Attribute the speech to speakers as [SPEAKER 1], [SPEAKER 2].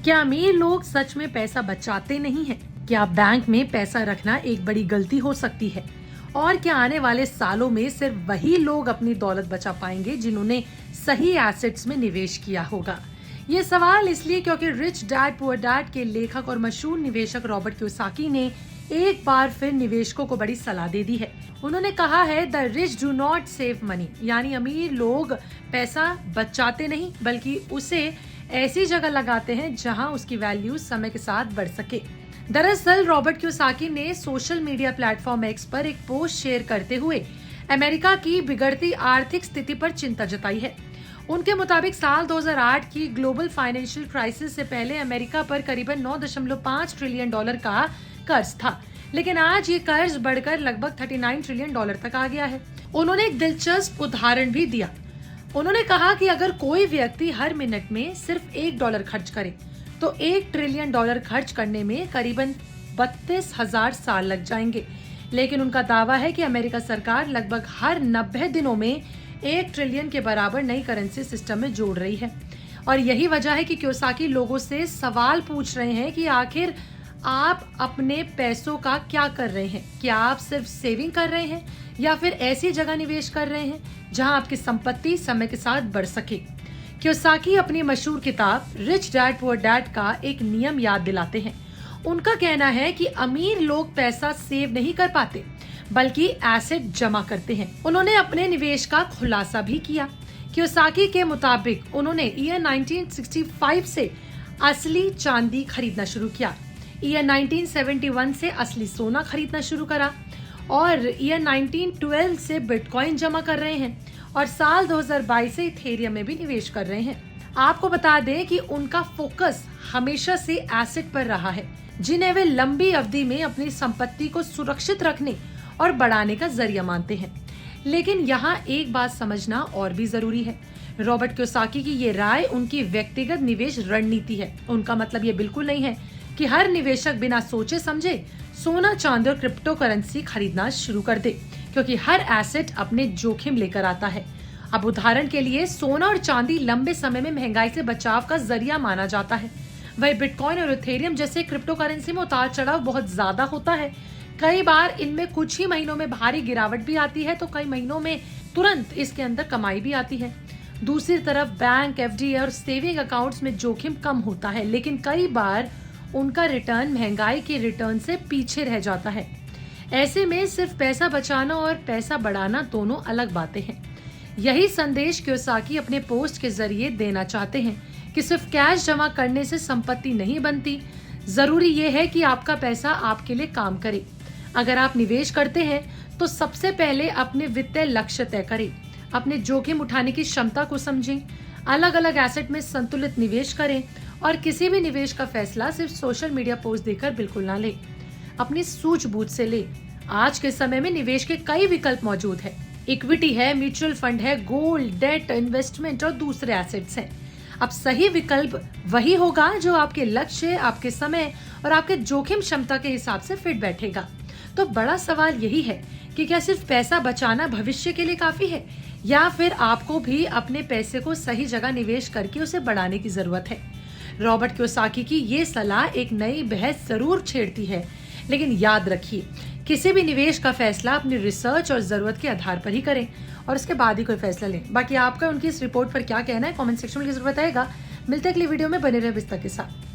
[SPEAKER 1] क्या अमीर लोग सच में पैसा बचाते नहीं हैं? क्या बैंक में पैसा रखना एक बड़ी गलती हो सकती है? और क्या आने वाले सालों में सिर्फ वही लोग अपनी दौलत बचा पाएंगे जिन्होंने सही एसेट्स में निवेश किया होगा? ये सवाल इसलिए क्योंकि रिच डैड पुअर डैड के लेखक और मशहूर निवेशक रॉबर्ट कियोसाकी ने एक बार फिर निवेशकों को बड़ी सलाह दे दी है। उन्होंने कहा है, the rich do not save money, यानी अमीर लोग पैसा बचाते नहीं बल्कि उसे ऐसी जगह लगाते हैं जहां उसकी वैल्यू समय के साथ बढ़ सके। दरअसल रॉबर्ट कियोसाकी ने सोशल मीडिया प्लेटफॉर्म एक्स पर एक पोस्ट शेयर करते हुए अमेरिका की बिगड़ती आर्थिक स्थिति पर चिंता जताई है। उनके मुताबिक साल 2008 की ग्लोबल फाइनेंशियल क्राइसिस से पहले अमेरिका पर करीबन 9.5 ट्रिलियन डॉलर का कर्ज था, लेकिन आज ये कर्ज बढ़कर लगभग 39 ट्रिलियन डॉलर तक आ गया है। उन्होंने एक दिलचस्प उदाहरण भी दिया। उन्होंने कहा कि अगर कोई व्यक्ति हर मिनट में सिर्फ $1 खर्च करे तो $1 ट्रिलियन खर्च करने में करीबन 32,000 साल लग जाएंगे। लेकिन उनका दावा है कि अमेरिका सरकार लगभग हर 90 दिनों में 1 ट्रिलियन के बराबर नई करेंसी सिस्टम में जोड़ रही है। और यही वजह है कि कियोसाकी लोगों से सवाल पूछ रहे हैं कि आखिर आप अपने पैसों का क्या कर रहे हैं? क्या आप सिर्फ सेविंग कर रहे हैं या फिर ऐसी जगह निवेश कर रहे हैं जहां आपकी संपत्ति समय के साथ बढ़ सके? कियोसाकी अपनी मशहूर किताब रिच डैड पुअर डैड का एक नियम याद दिलाते हैं। उनका कहना है कि अमीर लोग पैसा सेव नहीं कर पाते बल्कि एसेट जमा करते हैं। उन्होंने अपने निवेश का खुलासा भी किया। कियोसाकी के मुताबिक उन्होंने ईयर 1965 से असली चांदी खरीदना शुरू किया, ईयर 1971 से असली सोना खरीदना शुरू करा और ईयर 1912 से बिटकॉइन जमा कर रहे हैं और साल 2022 से इथेरियम में भी निवेश कर रहे हैं। आपको बता दें कि उनका फोकस हमेशा से एसेट पर रहा है जिन्हें वे लंबी अवधि में अपनी संपत्ति को सुरक्षित रखने और बढ़ाने का जरिया मानते हैं। लेकिन यहाँ एक बात समझना और भी जरूरी है। रॉबर्ट कियोसाकी की ये राय उनकी व्यक्तिगत निवेश रणनीति है। उनका मतलब ये बिल्कुल नहीं है कि हर निवेशक बिना सोचे समझे सोना, चांदी और क्रिप्टो करेंसी खरीदना शुरू कर दे, क्योंकि हर एसेट अपने जोखिम लेकर आता है। अब उदाहरण के लिए सोना और चांदी लंबे समय में महंगाई से बचाव का जरिया माना जाता है। वही बिटकॉइन और इथेरियम जैसे क्रिप्टो करेंसी में उतार चढ़ाव बहुत ज्यादा होता है। कई बार इनमें कुछ ही महीनों में भारी गिरावट भी आती है तो कई महीनों में तुरंत इसके अंदर कमाई भी आती है। दूसरी तरफ बैंक, एफडी और सेविंग अकाउंट्स में जोखिम कम होता है, लेकिन कई बार उनका रिटर्न महंगाई के रिटर्न से पीछे रह जाता है। ऐसे में सिर्फ पैसा बचाना और पैसा बढ़ाना दोनों अलग बातें हैं। यही संदेश कियोसाकी अपने पोस्ट के जरिए देना चाहते हैं कि सिर्फ कैश जमा करने से संपत्ति नहीं बनती। जरूरी ये है कि आपका पैसा आपके लिए काम करे। अगर आप निवेश करते हैं तो सबसे पहले अपने वित्तीय लक्ष्य तय करें, अपने जोखिम उठाने की क्षमता को समझें, अलग अलग एसेट में संतुलित निवेश करें और किसी भी निवेश का फैसला सिर्फ सोशल मीडिया पोस्ट देकर बिल्कुल ना ले, अपनी सूझबूझ से ले। आज के समय में निवेश के कई विकल्प मौजूद है। इक्विटी है, म्यूचुअल फंड है, गोल्ड, डेट, इन्वेस्टमेंट और दूसरे एसेट्स हैं। अब सही विकल्प वही होगा जो आपके लक्ष्य, आपके समय और आपके जोखिम क्षमता के हिसाब से फिट बैठेगा। तो बड़ा सवाल यही है कि क्या सिर्फ पैसा बचाना भविष्य के लिए काफी है या फिर आपको भी अपने पैसे को सही जगह निवेश करके उसे बढ़ाने की जरूरत है? रॉबर्ट कियोसाकी की ये सलाह एक नई बहस जरूर छेड़ती है, लेकिन याद रखिए, किसी भी निवेश का फैसला अपनी रिसर्च और जरूरत के आधार पर ही करें और उसके बाद ही कोई फैसला लें। बाकी आपका उनकी इस रिपोर्ट पर क्या कहना है कमेंट सेक्शन में जरूर बताएगा। मिलते हैं अगली वीडियो में, बने रहे विस्तार के साथ।